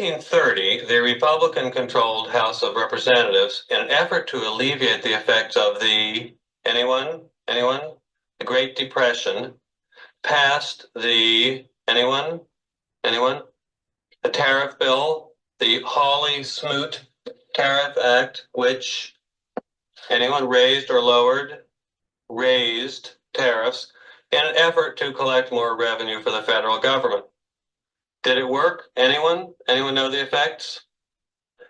1930, the Republican-controlled House of Representatives, in an effort to alleviate the effects of the, anyone? The Great Depression, passed the, anyone? The tariff bill, the Hawley-Smoot Tariff Act, which anyone raised tariffs in an effort to collect more revenue for the federal government. Did it work? Anyone know the effects?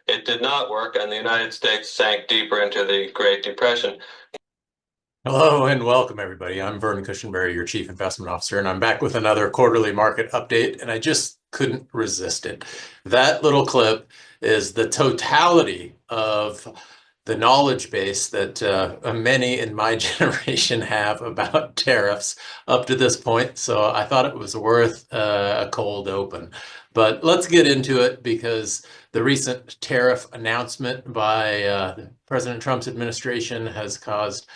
It did not work, and the United States sank deeper into the Great Depression. Hello and welcome, everybody. I'm Vernon Cushenberry, your Chief Investment Officer, and I'm back with another quarterly market update, and I just couldn't resist it. That little clip is the totality of the knowledge base that many in my generation have about tariffs up to this point, so I thought it was worth a cold open. But let's get into it, because the recent tariff announcement by President Trump's administration has caused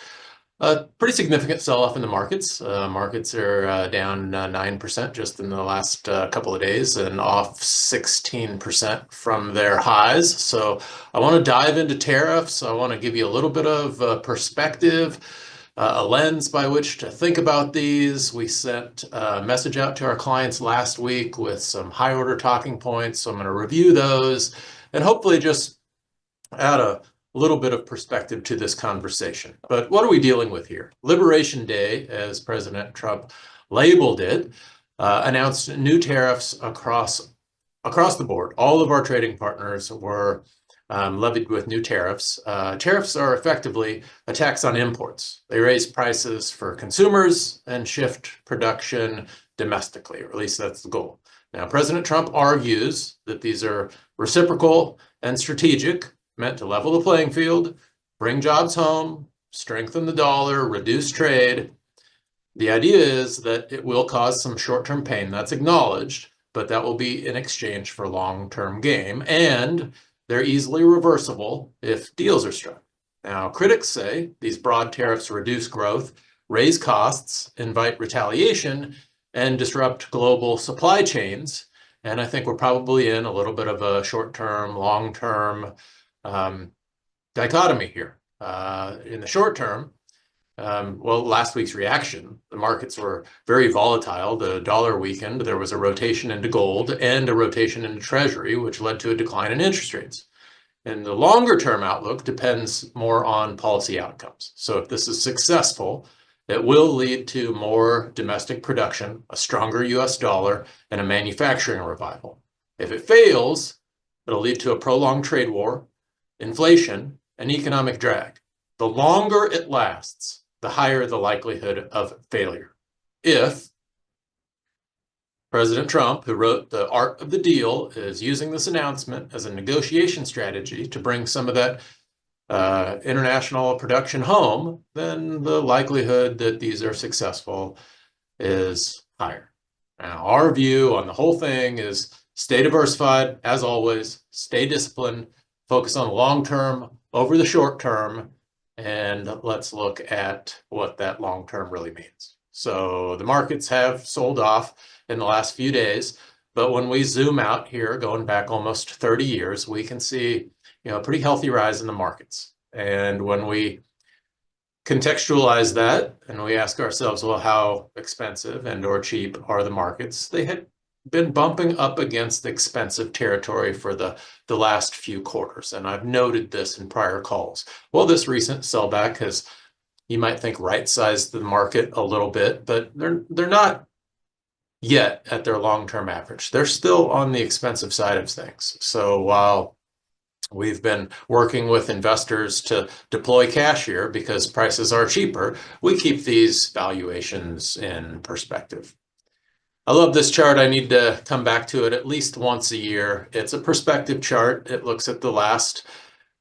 a pretty significant sell-off in the markets. Markets are down 9% just in the last couple of days and off 16% from their highs. So I want to dive into tariffs. I want to give you a little bit of perspective, a lens by which to think about these. We sent a message out to our clients last week with some high-order talking points. So I'm going to review those and hopefully just add a little bit of perspective to this conversation. But what are we dealing with here? Liberation Day, as President Trump labeled it, announced new tariffs across the board. All of our trading partners were levied with new tariffs. Tariffs are effectively a tax on imports. They raise prices for consumers and shift production domestically, or at least that's the goal. Now, President Trump argues that these are reciprocal and strategic, meant to level the playing field, bring jobs home, strengthen the dollar, reduce trade. The idea is that it will cause some short-term pain, that's acknowledged, but that will be in exchange for long-term gain, and they're easily reversible if deals are struck. Now, critics say these broad tariffs reduce growth, raise costs, invite retaliation, and disrupt global supply chains. And I think we're probably in a little bit of a short-term, long-term dichotomy here. In the short term, last week's reaction, the markets were very volatile. The dollar weakened. There was a rotation into gold and a rotation into treasury, which led to a decline in interest rates. And the longer term outlook depends more on policy outcomes. So if this is successful, it will lead to more domestic production, a stronger US dollar, and a manufacturing revival. If it fails, it'll lead to a prolonged trade war, inflation, and economic drag. The longer it lasts, the higher the likelihood of failure. If President Trump, who wrote The Art of the Deal, is using this announcement as a negotiation strategy to bring some of that international production home, then the likelihood that these are successful is higher. Now, our view on the whole thing is stay diversified, as always, stay disciplined, focus on long-term over the short-term, and let's look at what that long-term really means. So the markets have sold off in the last few days, but when we zoom out here, going back almost 30 years, we can see a pretty healthy rise in the markets. And when we contextualize that and we ask ourselves, well, how expensive and or cheap are the markets? They had been bumping up against expensive territory for the last few quarters. And I've noted this in prior calls. Well, this recent sellback has, you might think, right-sized the market a little bit, but they're not yet at their long-term average. They're still on the expensive side of things. So while we've been working with investors to deploy cash here because prices are cheaper, we keep these valuations in perspective. I love this chart. I need to come back to it at least once a year. It's a perspective chart. It looks at the last,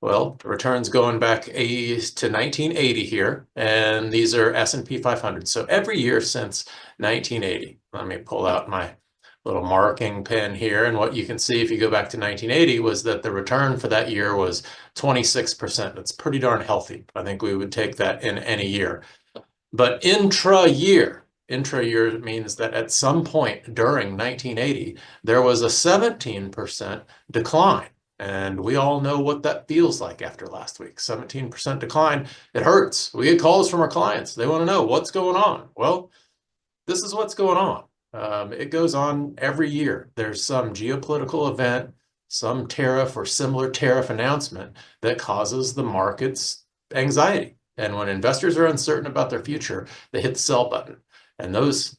returns going back to 1980 here, and these are S&P 500. So every year since 1980. Let me pull out my little marking pen here, and what you can see if you go back to 1980 was that the return for that year was 26%. That's pretty darn healthy. I think we would take that in any year. But intra-year, intra-year means that at some point during 1980, there was a 17% decline. And we all know what that feels like after last week. 17% decline, it hurts. We get calls from our clients. They want to know what's going on. Well, this is what's going on. It goes on every year. There's some geopolitical event, some tariff or similar tariff announcement that causes the markets anxiety. And when investors are uncertain about their future, they hit the sell button. And those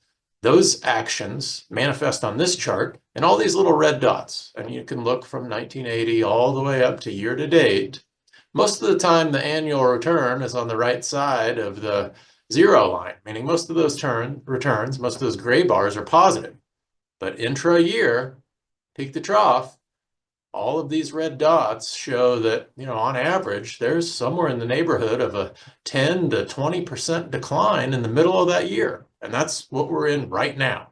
actions manifest on this chart in all these little red dots. And you can look from 1980 all the way up to year to date. Most of the time, the annual return is on the right side of the zero line, meaning most of those returns, most of those gray bars are positive. But intra-year, peak to trough, all of these red dots show that, on average, there's somewhere in the neighborhood of a 10 to 20% decline in the middle of that year. And that's what we're in right now.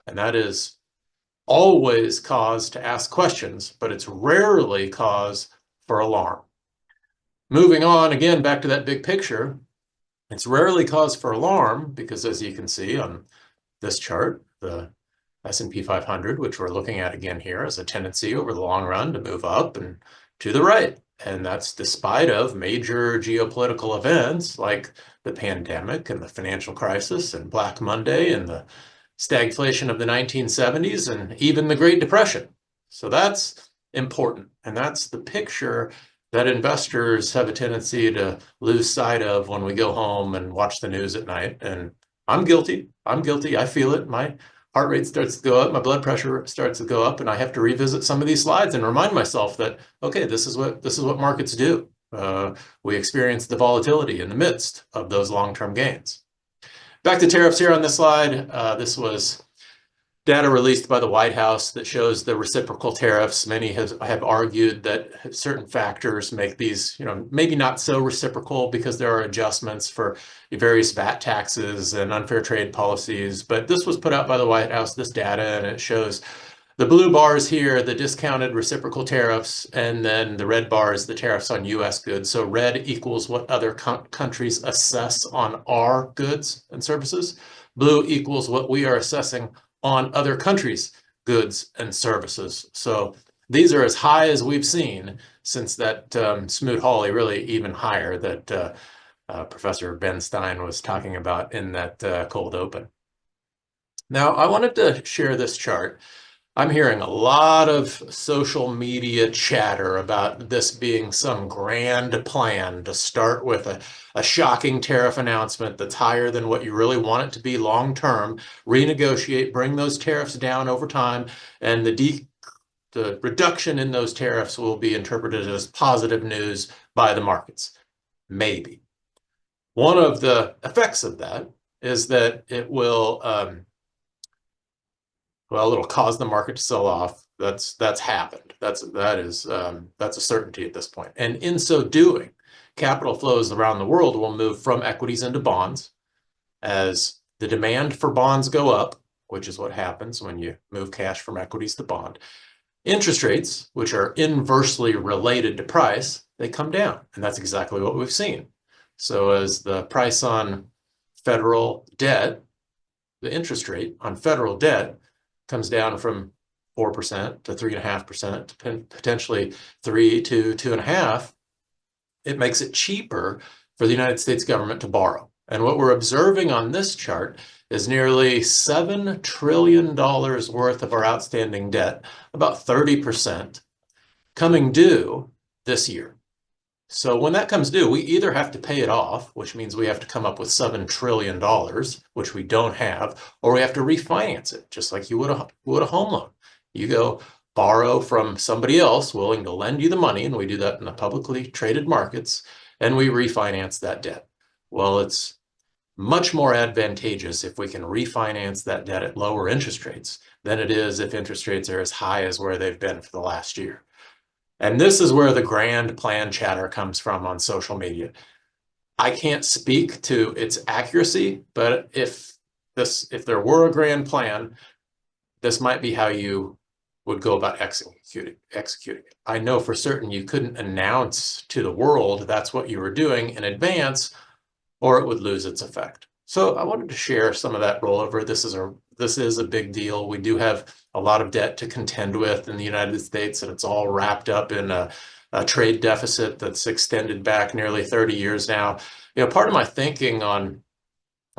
And that is always cause to ask questions, but it's rarely cause for alarm. Moving on, again, back to that big picture, it's rarely cause for alarm because, as you can see on this chart, the S&P 500, which we're looking at again here, has a tendency over the long run to move up and to the right. And that's despite of major geopolitical events like the pandemic and the financial crisis and Black Monday and the stagflation of the 1970s and even the Great Depression. So that's important. And that's the picture that investors have a tendency to lose sight of when we go home and watch the news at night. And I'm guilty. I feel it. My heart rate starts to go up, my blood pressure starts to go up, and I have to revisit some of these slides and remind myself that, okay, this is what markets do. We experience the volatility in the midst of those long-term gains. Back to tariffs here on this slide. This was data released by the White House that shows the reciprocal tariffs. Many have argued that certain factors make these, maybe not so reciprocal because there are adjustments for various VAT taxes and unfair trade policies. But this was put out by the White House, this data, and it shows the blue bars here, the discounted reciprocal tariffs, and then the red bars, the tariffs on U.S. goods. So red equals what other countries assess on our goods and services. Blue equals what we are assessing on other countries' goods and services. So these are as high as we've seen since that Smoot-Hawley, really even higher, that Professor Ben Stein was talking about in that cold open. Now, I wanted to share this chart. I'm hearing a lot of social media chatter about this being some grand plan to start with a shocking tariff announcement that's higher than what you really want it to be long term, renegotiate, bring those tariffs down over time, and the reduction in those tariffs will be interpreted as positive news by the markets. Maybe. One of the effects of that is that it will it'll cause the market to sell off. That's happened. That's a certainty at this point. And in so doing, capital flows around the world will move from equities into bonds as the demand for bonds go up, which is what happens when you move cash from equities to bond. Interest rates, which are inversely related to price, they come down. And that's exactly what we've seen. So as the price on federal debt, the interest rate on federal debt comes down from 4% to 3.5% to potentially 3 to 2.5%, it makes it cheaper for the United States government to borrow. And what we're observing on this chart is nearly $7 trillion worth of our outstanding debt, about 30%, coming due this year. So when that comes due, we either have to pay it off, which means we have to come up with $7 trillion, which we don't have, or we have to refinance it, just like you would a home loan. You go borrow from somebody else willing to lend you the money, and we do that in the publicly traded markets, and we refinance that debt. Well, it's much more advantageous if we can refinance that debt at lower interest rates than it is if interest rates are as high as where they've been for the last year. And this is where the grand plan chatter comes from on social media. I can't speak to its accuracy, but if there were a grand plan, this might be how you would go about executing it. I know for certain you couldn't announce to the world that's what you were doing in advance, or it would lose its effect. So I wanted to share some of that rollover. This is a big deal. We do have a lot of debt to contend with in the United States, and it's all wrapped up in a trade deficit that's extended back nearly 30 years now. Part of my thinking on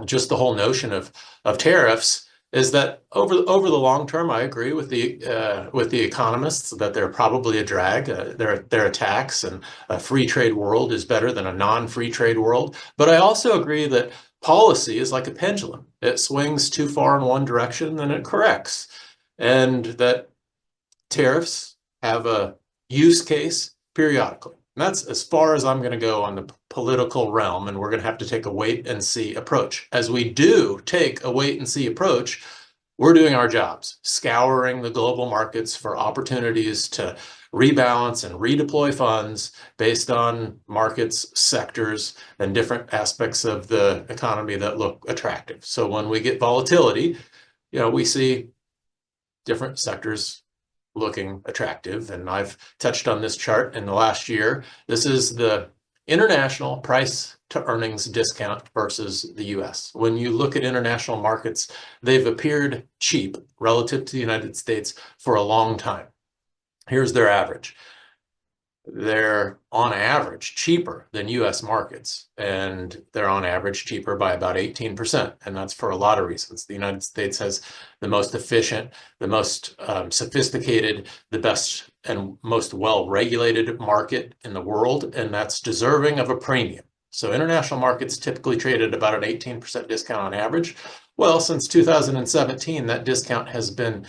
just the whole notion of tariffs is that over the long term, I agree with the economists that they're probably a drag. They're a tax, and a free trade world is better than a non-free trade world. But I also agree that policy is like a pendulum. It swings too far in one direction, then it corrects, and that tariffs have a use case periodically. And that's as far as I'm going to go on the political realm, and we're going to have to take a wait and see approach. As we do take a wait and see approach, we're doing our jobs, scouring the global markets for opportunities to rebalance and redeploy funds based on markets, sectors, and different aspects of the economy that look attractive. So when we get volatility, we see different sectors looking attractive. And I've touched on this chart in the last year. This is the international price to earnings discount versus the US. When you look at international markets, they've appeared cheap relative to the United States for a long time. Here's their average. They're on average cheaper than US markets, and they're on average cheaper by about 18%. And that's for a lot of reasons. The United States has the most efficient, the most sophisticated, the best and most well-regulated market in the world, and that's deserving of a premium. So international markets typically trade at about an 18% discount on average. Well, since 2017, that discount has been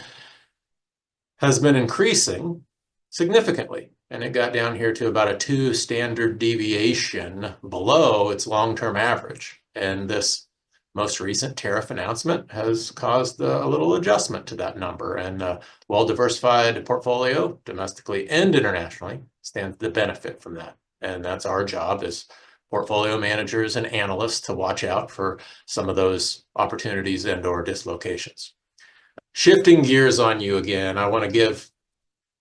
increasing significantly. And it got down here to about a 2 standard deviation below its long-term average. And this most recent tariff announcement has caused a little adjustment to that number. And a well-diversified portfolio, domestically and internationally, stands to benefit from that. And that's our job as portfolio managers and analysts to watch out for some of those opportunities and/or dislocations. Shifting gears on you again, I want to give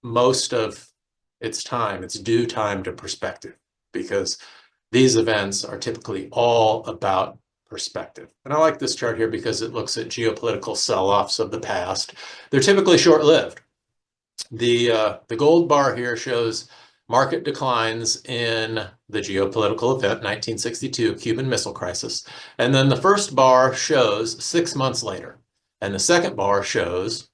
most of its due time to perspective, because these events are typically all about perspective. And I like this chart here because it looks at geopolitical sell-offs of the past. They're typically short-lived. The gold bar here shows market declines in the geopolitical event, 1962 Cuban Missile Crisis. And then the first bar shows 6 months later. And the second bar shows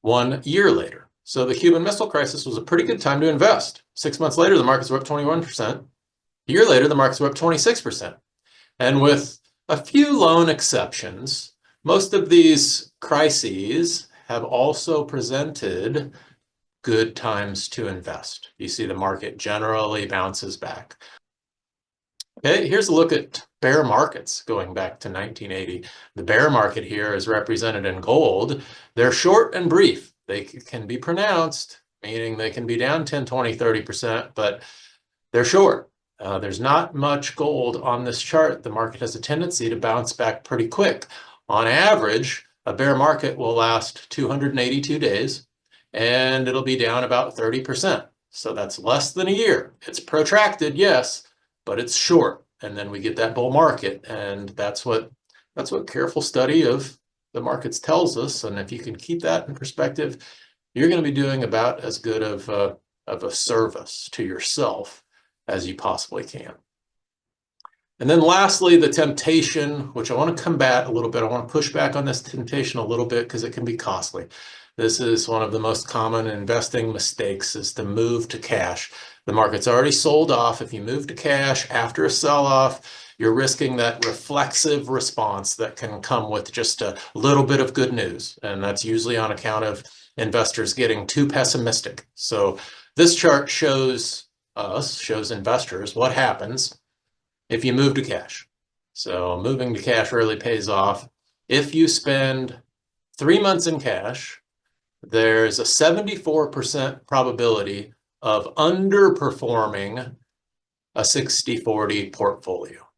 1 year later. So the Cuban Missile Crisis was a pretty good time to invest. 6 months later, the markets were up 21%. A year later, the markets were up 26%. And with a few lone exceptions, most of these crises have also presented good times to invest. You see the market generally bounces back. Okay, here's a look at bear markets going back to 1980. The bear market here is represented in gold. They're short and brief. They can be pronounced, meaning they can be down 10, 20, 30%, but they're short. There's not much gold on this chart. The market has a tendency to bounce back pretty quick. On average, a bear market will last 282 days, and it'll be down about 30%. So that's less than a year. It's protracted, yes, but it's short. And then we get that bull market, and that's what careful study of the markets tells us. And if you can keep that in perspective, you're going to be doing about as good of a service to yourself as you possibly can. And then lastly, the temptation, which I want to combat a little bit. I want to push back on this temptation a little bit because it can be costly. This is one of the most common investing mistakes, is to move to cash. The market's already sold off. If you move to cash after a sell-off, you're risking that reflexive response that can come with just a little bit of good news. And that's usually on account of investors getting too pessimistic. So this chart shows investors what happens if you move to cash. So moving to cash really pays off. If you spend 3 months in cash, there's a 74% probability of underperforming a 60-40 portfolio.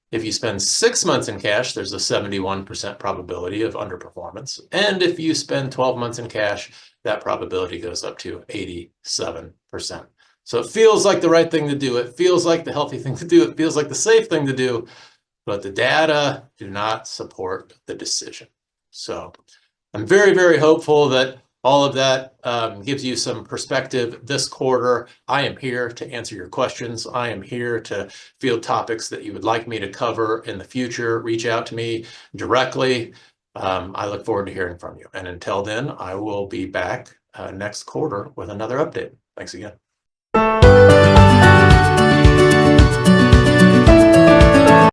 If you spend 6 months in cash, there's a 71% probability of underperformance. And if you spend 12 months in cash, that probability goes up to 87%. So it feels like the right thing to do. It feels like the healthy thing to do. It feels like the safe thing to do. but the data do not support the decision. So I'm very, very hopeful that all of that gives you some perspective this quarter. I am here to answer your questions. I am here to field topics that you would like me to cover in the future. Reach out to me directly. I look forward to hearing from you. And until then, I will be back next quarter with another update. Thanks again.